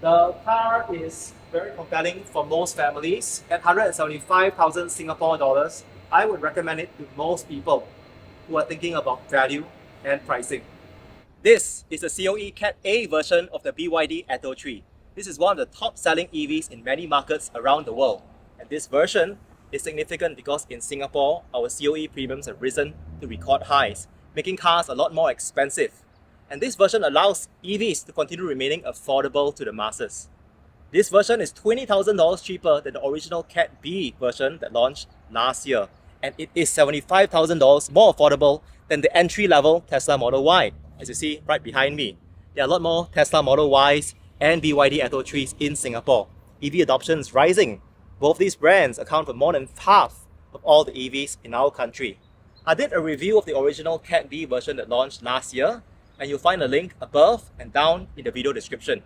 The car is very compelling for most families. At 175,000 Singapore dollars, I would recommend it to most people who are thinking about value and pricing. This is the COE Cat A version of the BYD ATTO 3. This is one of the top selling EVs in many markets around the world. And this version is significant because in Singapore, our COE premiums have risen to record highs, making cars a lot more expensive. And this version allows EVs to continue remaining affordable to the masses. This version is $20,000 cheaper than the original Cat B version that launched last year. And it is $75,000 more affordable than the entry-level Tesla Model Y. As you see right behind me, there are a lot more Tesla Model Ys and BYD ATTO 3s in Singapore. EV adoption is rising. Both these brands account for more than half of all the EVs in our country. I did a review of the original Cat B version that launched last year, and you'll find a link above and down in the video description.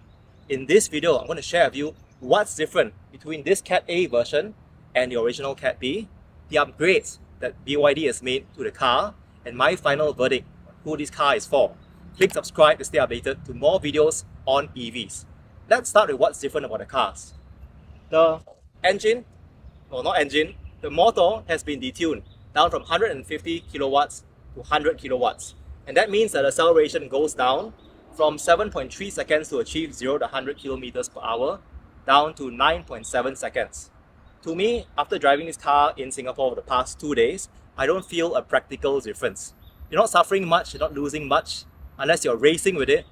In this video, I'm going to share with you what's different between this Cat A version and the original Cat B, the upgrades that BYD has made to the car, and my final verdict on who this car is for. Click subscribe to stay updated to more videos on EVs. Let's start with what's different about the cars. The engine, the motor has been detuned down from 150 kilowatts to 100 kilowatts. And that means that acceleration goes down from 7.3 seconds to achieve 0 to 100 kilometers per hour down to 9.7 seconds. To me, after driving this car in Singapore over the past 2 days, I don't feel a practical difference. You're not suffering much, you're not losing much. Unless you're racing with it,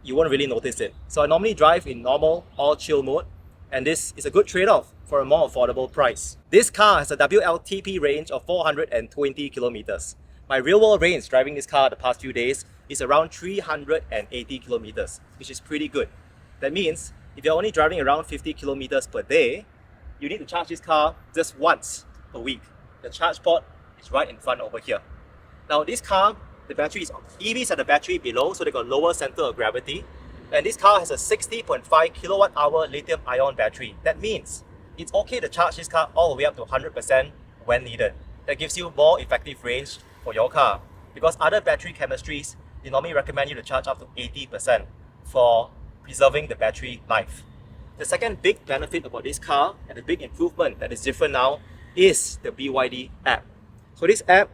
you won't really notice it. So I normally drive in normal or chill mode, and this is a good trade-off for a more affordable price. This car has a WLTP range of 420 kilometers. My real-world range driving this car the past few days is around 380 kilometers, which is pretty good. That means if you're only driving around 50 kilometers per day, you need to charge this car just once per week. The charge port is right in front over here. Now this car, the battery is, EVs have the battery below, so they got lower center of gravity. And this car has a 60.5 kilowatt hour lithium ion battery. That means it's okay to charge this car all the way up to 100% when needed. That gives you more effective range for your car, because other battery chemistries, they normally recommend you to charge up to 80% for preserving the battery life. The second big benefit about this car, and the big improvement that is different now, is the BYD app. So this app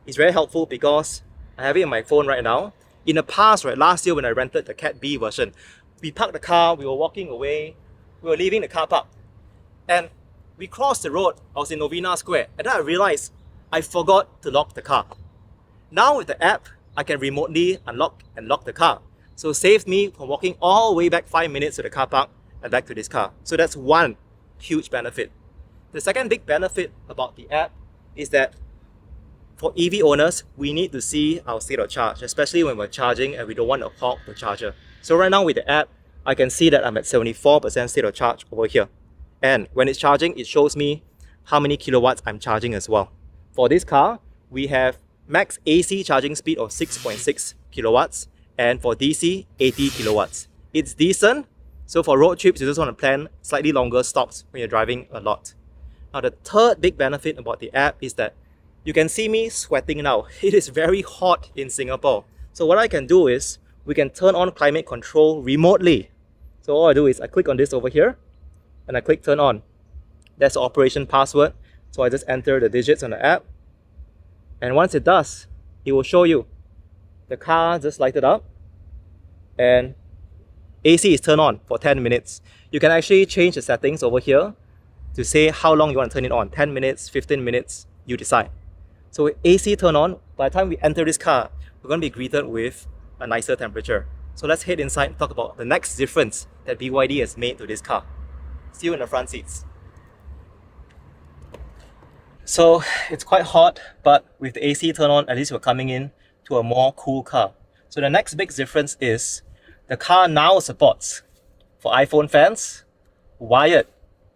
is very helpful because I have it in my phone right now. In the past, last year when I rented the Cat B version, we parked the car, we were walking away, we were leaving the car park, and we crossed the road. I was in Novena Square, and then I realized I forgot to lock the car. Now with the app, I can remotely unlock and lock the car. So it saved me from walking all the way back 5 minutes to the car park and back to this car. So that's one huge benefit. The second big benefit about the app is that for EV owners, we need to see our state of charge, especially when we're charging and we don't want to hog the charger. So right now with the app, I can see that I'm at 74% state of charge over here. And when it's charging, it shows me how many kilowatts I'm charging as well. For this car, we have max AC charging speed of 6.6 kilowatts, and for DC, 80 kilowatts. It's decent. So for road trips, you just want to plan slightly longer stops when you're driving a lot. Now the third big benefit about the app is that you can see me sweating now. It is very hot in Singapore. So what I can do is, we can turn on climate control remotely. So all I do is I click on this over here, and I click turn on. That's the operation password. So I just enter the digits on the app. And once it does, it will show you. The car just lighted up, and AC is turned on for 10 minutes. You can actually change the settings over here to say how long you want to turn it on. 10 minutes, 15 minutes, you decide. So with AC turned on, by the time we enter this car, we're going to be greeted with a nicer temperature. So let's head inside and talk about the next difference that BYD has made to this car. See you in the front seats. So it's quite hot, but with the AC turned on, at least we're coming in to a more cool car. So the next big difference is the car now supports, for iPhone fans, wired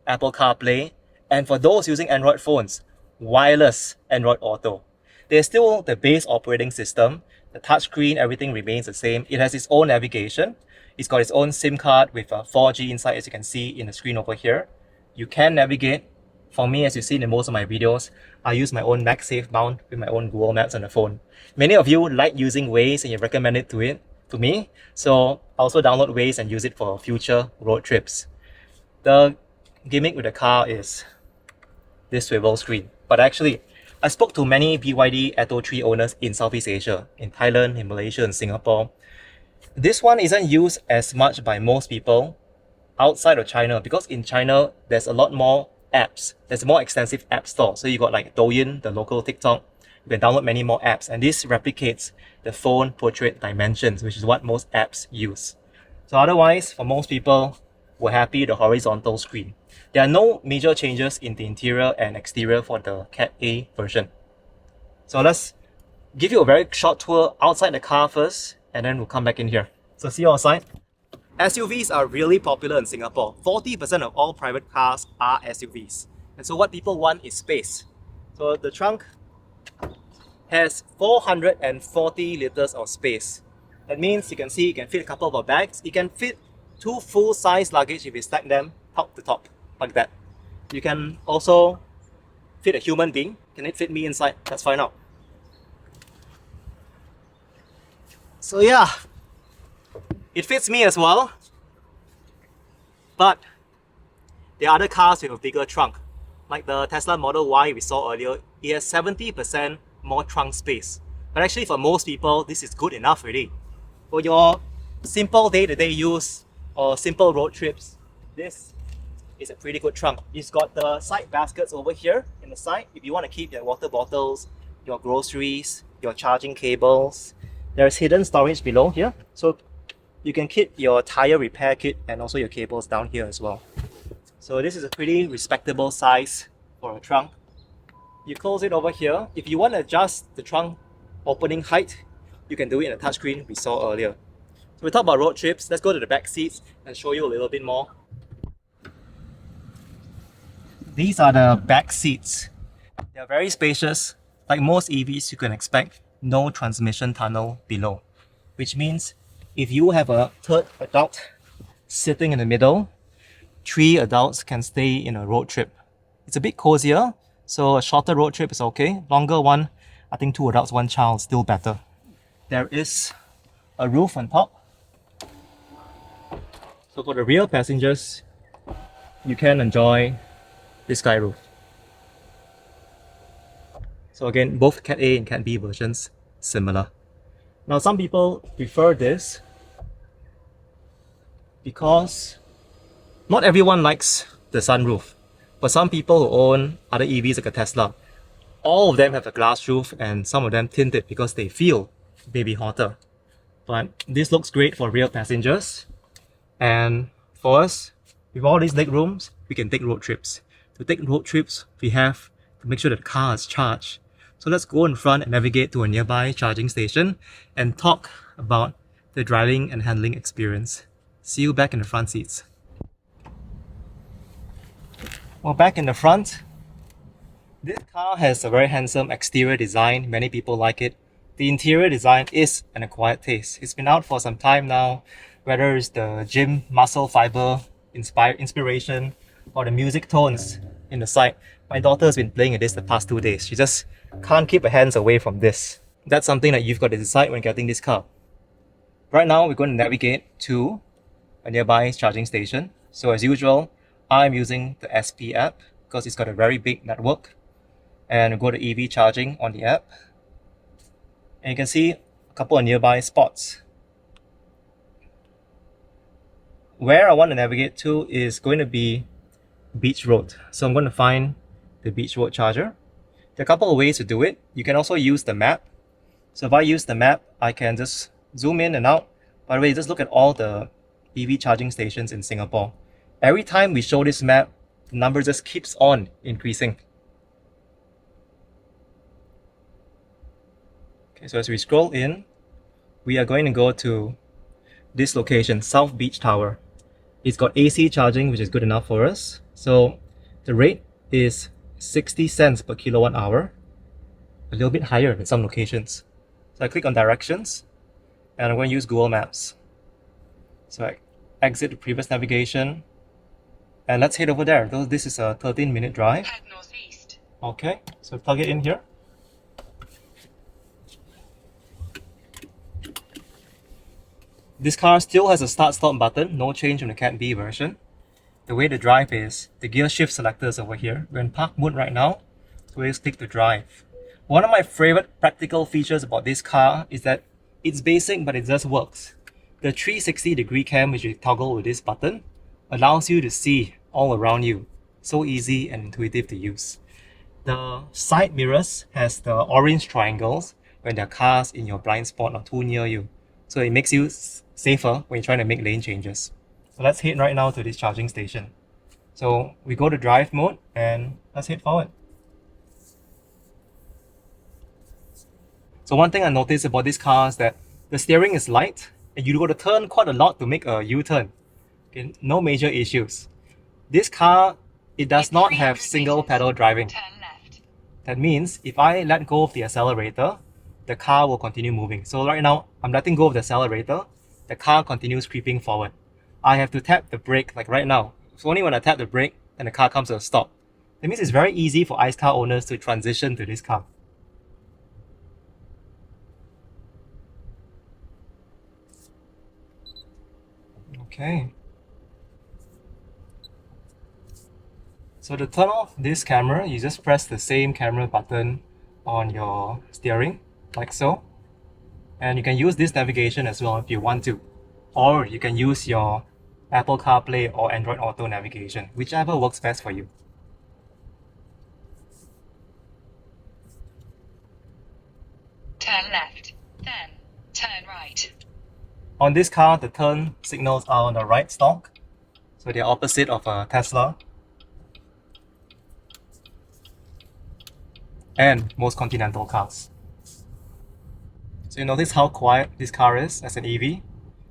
Apple CarPlay, and for those using Android phones, wireless Android Auto. There's still the base operating system, the touchscreen, everything remains the same. It has its own navigation. It's got its own SIM card with 4G inside, as you can see in the screen over here. You can navigate. For me, as you've seen in most of my videos, I use my own MagSafe mount with my own Google Maps on the phone. Many of you like using Waze and you recommend it to it. to me. So I also download Waze and use it for future road trips. The gimmick with the car is this swivel screen. But actually, I spoke to many BYD ATTO 3 owners in Southeast Asia, in Thailand, in Malaysia, and Singapore. This one isn't used as much by most people outside of China, because in China, there's a lot more apps. There's a more extensive app store. So you got like Douyin, the local TikTok. You can download many more apps, and this replicates the phone portrait dimensions, which is what most apps use. So otherwise, for most people, we're happy with the horizontal screen. There are no major changes in the interior and exterior for the Cat A version. So let's give you a very short tour outside the car first, and then we'll come back in here. So see you outside. SUVs are really popular in Singapore. 40% of all private cars are SUVs. And so what people want is space. So the trunk has 440 liters of space. That means you can see it can fit a couple of our bags. It can fit 2 full-size luggage if you stack them top to top, like that. You can also fit a human being. Can it fit me inside? Let's find out. So yeah, it fits me as well. But there are other cars with a bigger trunk. Like the Tesla Model Y we saw earlier, it has 70% more trunk space. But actually for most people, this is good enough already. For your simple day-to-day use or simple road trips, this is a pretty good trunk. It's got the side baskets over here in the side. If you want to keep your water bottles, your groceries, your charging cables. There's hidden storage below here. So you can keep your tire repair kit and also your cables down here as well. So this is a pretty respectable size for a trunk. You close it over here. If you want to adjust the trunk opening height, you can do it in the touchscreen we saw earlier. So we talk about road trips. Let's go to the back seats and show you a little bit more. These are the back seats. They are very spacious. Like most EVs, you can expect no transmission tunnel below, which means if you have a third adult sitting in the middle, 3 adults can stay in a road trip. It's a bit cozier, so a shorter road trip is okay. Longer one, I think 2 adults, 1 child, still better. There is a roof on top. So for the rear passengers, you can enjoy this sky roof. So again, both Cat A and Cat B versions, similar. Now some people prefer this because not everyone likes the sunroof. For some people who own other EVs like a Tesla, all of them have a glass roof and some of them tinted because they feel maybe hotter. But this looks great for rear passengers. And for us, with all these leg rooms, we can take road trips. To take road trips, we have to make sure that the car is charged. So let's go in front and navigate to a nearby charging station and talk about the driving and handling experience. See you back in the front seats. Well, back in the front, this car has a very handsome exterior design. Many people like it. The interior design is an acquired taste. It's been out for some time now, whether it's the gym muscle fiber inspiration or the music tones in the side. My daughter has been playing with this the past 2 days. She just can't keep her hands away from this. That's something that you've got to decide when getting this car. Right now, we're going to navigate to a nearby charging station. So as usual, I'm using the SP app because it's got a very big network. And go to EV charging on the app. And you can see a couple of nearby spots. Where I want to navigate to is going to be Beach Road. So I'm going to find the Beach Road charger. There are a couple of ways to do it. You can also use the map. So if I use the map, I can just zoom in and out. By the way, just look at all the EV charging stations in Singapore. Every time we show this map, the number just keeps on increasing. Okay, so as we scroll in, we are going to go to this location, South Beach Tower. It's got AC charging, which is good enough for us. So the rate is 60 cents per kilowatt hour, a little bit higher in some locations. So I click on directions and I'm going to use Google Maps. So I exit the previous navigation and let's head over there. This is a 13-minute drive. Head northeast. Okay, so plug it in here. This car still has a start-stop button, no change from the Cat B version. The way to drive is the gear shift selector is over here. We're in park mode right now, so we'll click to drive. One of my favorite practical features about this car is that it's basic, but it just works. The 360-degree cam, which you toggle with this button, allows you to see all around you. So easy and intuitive to use. The side mirrors has the orange triangles when there are cars in your blind spot or too near you. So it makes you safer when you're trying to make lane changes. So let's head right now to this charging station. So we go to drive mode and let's head forward. So one thing I noticed about this car is that the steering is light and you got to turn quite a lot to make a U-turn. Okay, no major issues. This car, it does not have single pedal driving. That means if I let go of the accelerator, the car will continue moving. So right now, I'm letting go of the accelerator, the car continues creeping forward. I have to tap the brake like right now. So only when I tap the brake, then the car comes to a stop. That means it's very easy for ICE car owners to transition to this car. Okay. So to turn off this camera, you just press the same camera button on your steering, like so. And you can use this navigation as well if you want to. Or you can use your Apple CarPlay or Android Auto navigation, whichever works best for you. Turn left, then turn right. On this car, the turn signals are on the right stalk. So they're opposite of a Tesla and most Continental cars. So you notice how quiet this car is as an EV.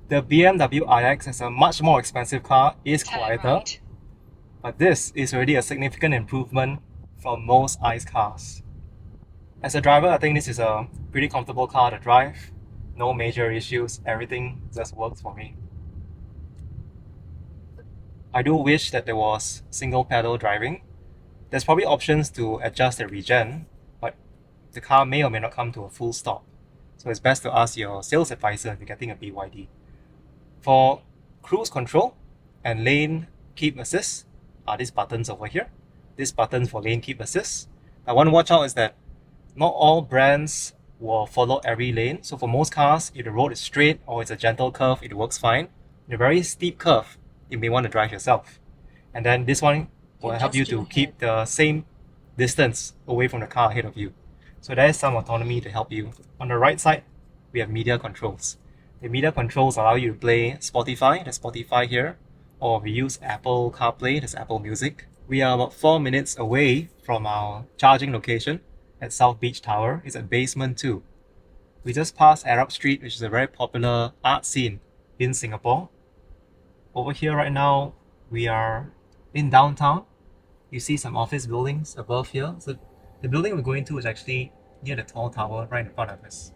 The BMW iX as a much more expensive car is quieter, right. But this is already a significant improvement from most ICE cars. As a driver, I think this is a pretty comfortable car to drive. No major issues, everything just works for me. I do wish that there was single pedal driving. There's probably options to adjust the regen, but the car may or may not come to a full stop. So it's best to ask your sales advisor if you're getting a BYD. For cruise control and lane keep assist are these buttons over here. This button for lane keep assist. Now one watch out is that not all brands will follow every lane. So for most cars, if the road is straight or it's a gentle curve, it works fine. In a very steep curve, you may want to drive yourself. And then this one will help you to keep the same distance away from the car ahead of you. So there is some autonomy to help you. On the right side, we have media controls. The media controls allow you to play Spotify, there's Spotify here, or we use Apple CarPlay, there's Apple Music. We are about 4 minutes away from our charging location at South Beach Tower. It's at basement 2. We just passed Arab Street, which is a very popular art scene in Singapore. Over here right now, we are in downtown. You see some office buildings above here. So the building we're going to is actually near the tall tower right in front of us.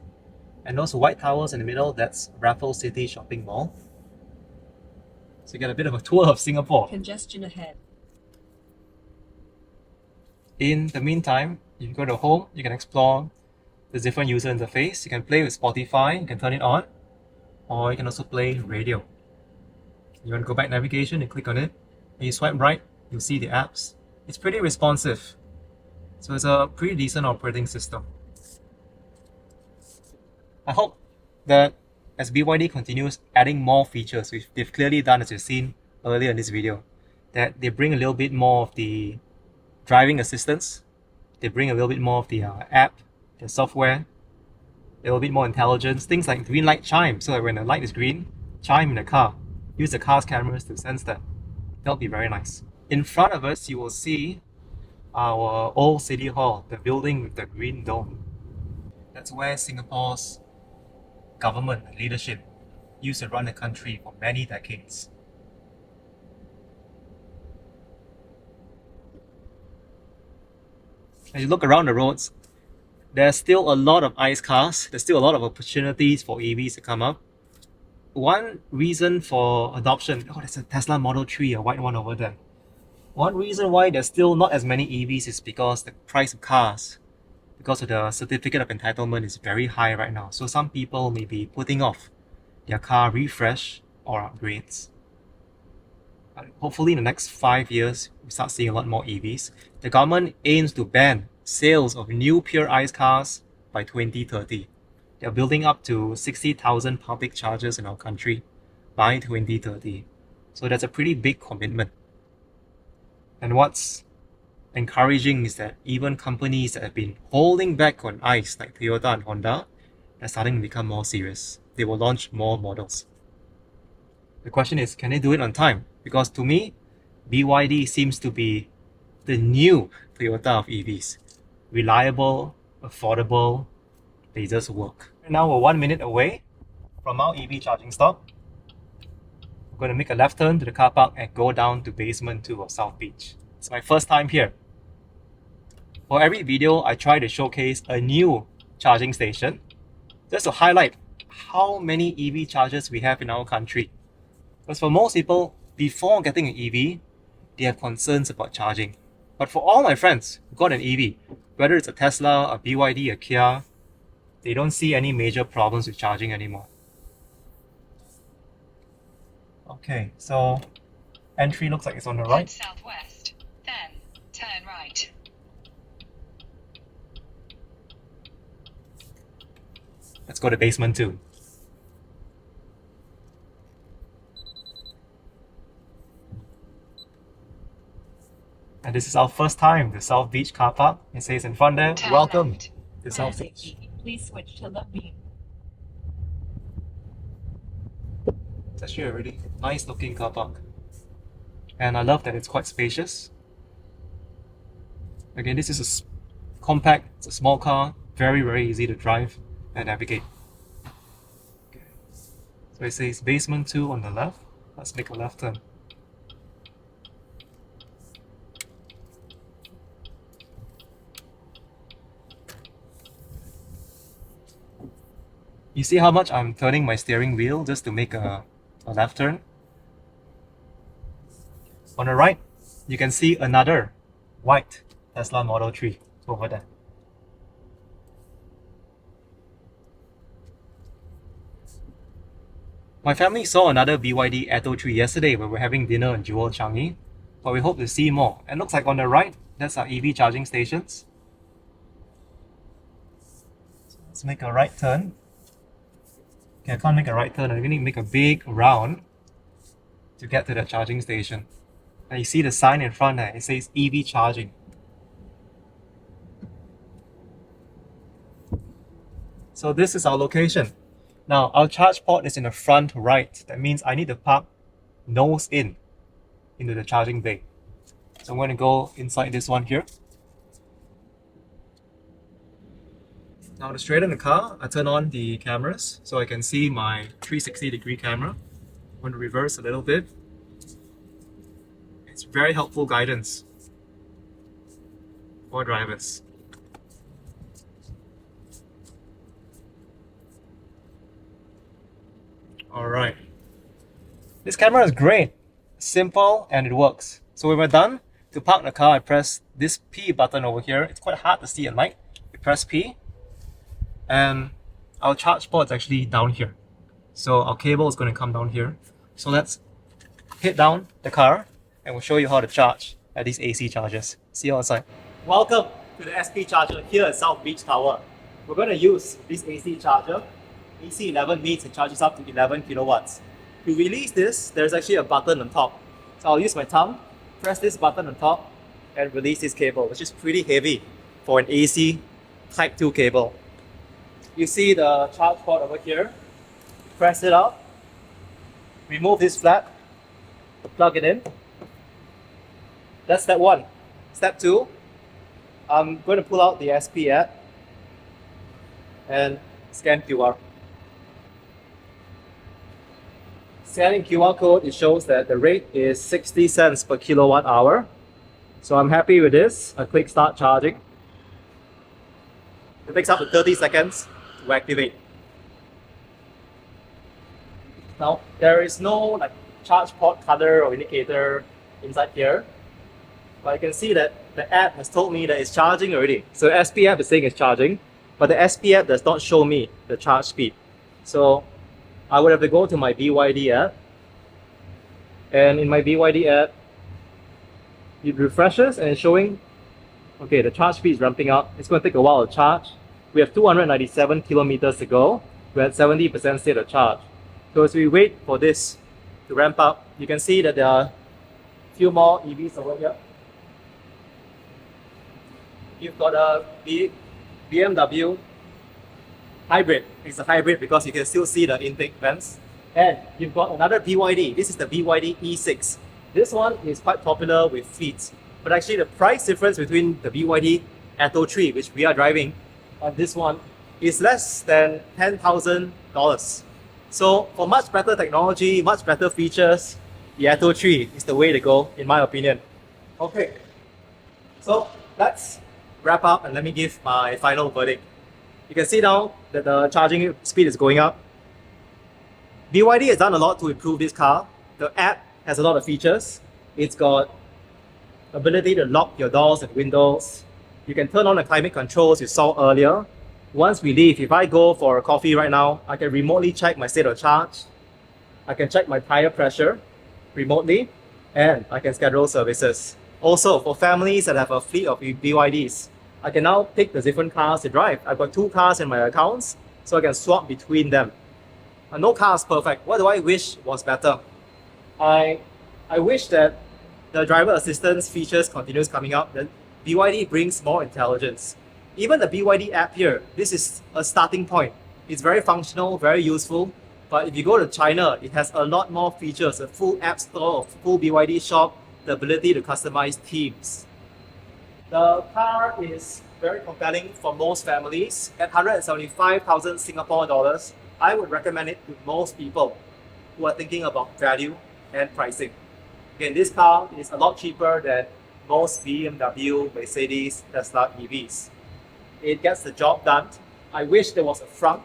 And those white towers in the middle, that's Raffles City Shopping Mall. So you get a bit of a tour of Singapore. Congestion ahead. In the meantime, you can go to home, you can explore the different user interface. You can play with Spotify, you can turn it on, or you can also play radio. You want to go back navigation, you click on it, and you swipe right, you'll see the apps. It's pretty responsive. So it's a pretty decent operating system. I hope that as BYD continues adding more features, which they've clearly done as you've seen earlier in this video, that they bring a little bit more of the driving assistance, they bring a little bit more of the app, the software, a little bit more intelligence, things like green light chime, so that when the light is green, chime in the car. Use the car's cameras to sense that. That'll be very nice. In front of us, you will see our old City Hall, the building with the green dome. That's where Singapore's government and leadership used to run the country for many decades. As you look around the roads, there's still a lot of ICE cars. There's still a lot of opportunities for EVs to come up. One reason for adoption, there's a Tesla Model 3, a white one over there. One reason why there's still not as many EVs is because the price of cars, because of the certificate of entitlement, is very high right now. So some people may be putting off their car refresh or upgrades. Hopefully in the next 5 years, we start seeing a lot more EVs. The government aims to ban sales of new pure ICE cars by 2030. They're building up to 60,000 public chargers in our country by 2030. So that's a pretty big commitment. And what's encouraging is that even companies that have been holding back on ICE like Toyota and Honda are starting to become more serious. They will launch more models. The question is, can they do it on time? Because to me, BYD seems to be the new Toyota of EVs. Reliable, affordable, they just work. And now we're 1 minute away from our EV charging stop. We're going to make a left turn to the car park and go down to basement 2 of South Beach. It's my first time here. For every video, I try to showcase a new charging station just to highlight how many EV chargers we have in our country. Because for most people, before getting an EV, they have concerns about charging. But for all my friends who got an EV, whether it's a Tesla, a BYD, a Kia, they don't see any major problems with charging anymore. Okay, so entry looks like it's on the right. Head southwest, then turn right. Let's go to basement 2. And this is our first time, the South Beach car park. It says in front there, Turn welcome left. to South Beach. Please switch to left beam. It's actually a really nice looking car park. And I love that it's quite spacious. Again, this is compact, it's a small car, very, very easy to drive and navigate. Okay. So it says basement 2 on the left. Let's make a left turn. You see how much I'm turning my steering wheel just to make a left turn? On the right, you can see another white Tesla Model 3 over there. My family saw another BYD ATTO 3 yesterday when we were having dinner in Jewel Changi, but we hope to see more. And looks like on the right, that's our EV charging stations. So let's make a right turn. Okay, I can't make a right turn. I'm going to make a big round to get to the charging station. And you see the sign in front there. It says EV charging. So this is our location. Now, our charge port is in the front right. That means I need to park nose in into the charging bay. So I'm going to go inside this one here. Now to straighten the car, I turn on the cameras so I can see my 360-degree camera. I'm going to reverse a little bit. It's very helpful guidance for drivers. Alright. This camera is great, simple, and it works. So when we're done, to park the car, I press this P button over here. It's quite hard to see at night. You press P, and our charge port is actually down here. So our cable is going to come down here. So let's hit down the car and we'll show you how to charge at these AC chargers. See you outside. Welcome to the SP charger here at South Beach Tower. We're going to use this AC charger. AC 11 means it charges up to 11 kilowatts. To release this, there's actually a button on top. So I'll use my thumb, press this button on top and release this cable, which is pretty heavy for an AC Type 2 cable. You see the charge port over here. Press it out. Remove this flap. Plug it in. That's step 1. Step 2, I'm going to pull out the SP app and scan QR. Scanning QR code, it shows that the rate is 60 cents per kilowatt hour. So I'm happy with this. I click start charging. It takes up to 30 seconds to activate. Now, there is no charge port color or indicator inside here, but you can see that the app has told me that it's charging already. So SP app is saying it's charging, but the SP app does not show me the charge speed. So I would have to go to my BYD app. And in my BYD app, it refreshes and it's showing, okay, the charge speed is ramping up. It's going to take a while to charge. We have 297 kilometers to go. We're at 70% state of charge. So as we wait for this to ramp up, you can see that there are a few more EVs over here. You've got a BMW hybrid. It's a hybrid because you can still see the intake vents. And you've got another BYD. This is the BYD E6. This one is quite popular with fleets. But actually the price difference between the BYD ATTO 3, which we are driving, and this one is less than $10,000. So for much better technology, much better features, the ATTO 3 is the way to go, in my opinion. Okay, so let's wrap up and let me give my final verdict. You can see now that the charging speed is going up. BYD has done a lot to improve this car. The app has a lot of features. It's got ability to lock your doors and windows. You can turn on the climate controls you saw earlier. Once we leave, if I go for a coffee right now, I can remotely check my state of charge. I can check my tire pressure remotely, and I can schedule services. Also, for families that have a fleet of BYDs, I can now pick the different cars to drive. I've got 2 cars in my accounts, so I can swap between them. No car is perfect. What do I wish was better? I wish that the driver assistance features continues coming up. Then BYD brings more intelligence. Even the BYD app here, this is a starting point. It's very functional, very useful. But if you go to China, it has a lot more features, a full app store, a full BYD shop, the ability to customize themes. The car is very compelling for most families. At 175,000 Singapore dollars, I would recommend it to most people who are thinking about value and pricing. Again, this car is a lot cheaper than most BMW, Mercedes, Tesla EVs. It gets the job done. I wish there was a frunk.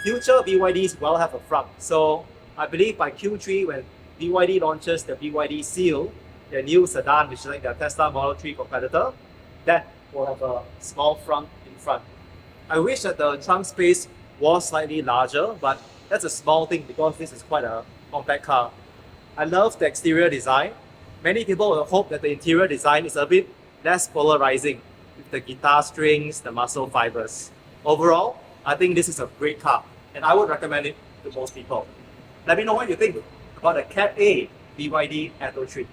Future BYDs will have a frunk. So I believe by Q3, when BYD launches the BYD Seal, their new sedan, which is like their Tesla Model 3 competitor, that will have a small frunk in front. I wish that the trunk space was slightly larger, but that's a small thing because this is quite a compact car. I love the exterior design. Many people will hope that the interior design is a bit less polarizing with the guitar strings, the muscle fibers. Overall, I think this is a great car and I would recommend it to most people. Let me know what you think about the Cat A BYD ATTO 3.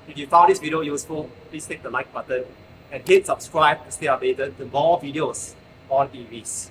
If you found this video useful, please click the like button and hit subscribe to stay updated to more videos on EVs.